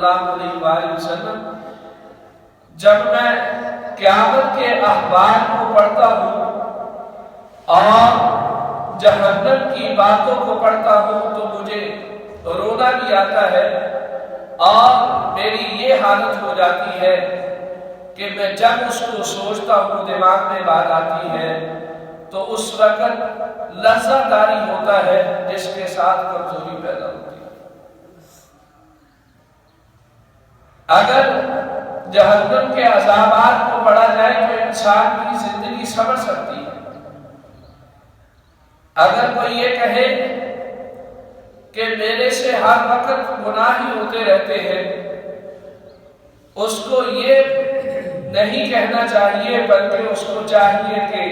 اللہ علیہ وآلہ وسلم جب میں قیامت کے احوال کو پڑھتا ہوں اور جہنم کی باتوں کو پڑھتا ہوں تو مجھے رونا بھی آتا ہے اور میری یہ حالت ہو جاتی ہے کہ میں جب اس کو سوچتا ہوں دماغ میں بات آتی ہے تو اس وقت لذت داری ہوتا ہے جس کے ساتھ کمزوری پیدا ہوتی ہے۔ اگر جہنم کے عذابات کو پڑھا جائے تو انسان کی زندگی سمجھ سکتی ہے۔ اگر کوئی یہ کہے کہ میرے سے ہر وقت گناہ ہی ہوتے رہتے ہیں، اس کو یہ نہیں کہنا چاہیے بلکہ اس کو چاہیے کہ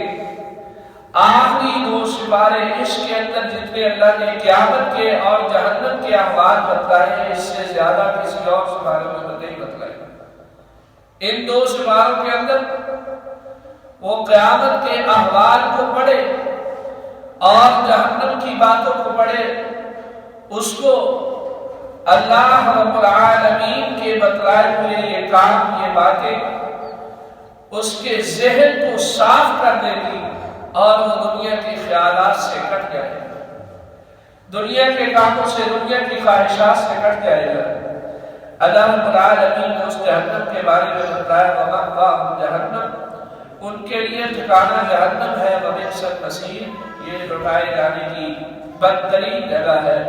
آخری 2 سپارے اس کے اندر جتنے اللہ نے قیامت کے اور جہنم کے احوال بتلائے ہیں اس سے زیادہ کسی اور سپارے میں نہیں بتلائے۔ ان 2 سپاروں کے اندر وہ قیامت کے احوال کو پڑھے اور جہنم کی باتوں کو پڑھے، اس کو اللہ رب العالمین کے بتلائے ہوئے یہ کام، یہ باتیں اس کے ذہن کو صاف کر دے گی اور وہ دنیا کے خیالات سے کٹ جائے گا، دنیا کے کاموں سے، دنیا کی خواہشات سے کٹ جائے گا۔ اللہ رب العالمین نے اس جہنم کے بارے میں بتایا وَمَأْوَاهُمْ جَهَنَّمُ، ان کے لیے ٹھکانہ جہنم ہے، وَبِئْسَ الْمَصِيرُ، یہ لوٹائے جانے کی بدترین جگہ ہے۔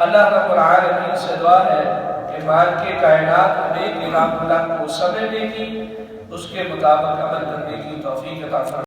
اللہ رب العالمین سے دعا ہے کہ مالک کائنات ہمیں کلام اللہ کو سمجھنے کی، اس کے مطابق عمل کرنے کی توفیق عطا فرمائے۔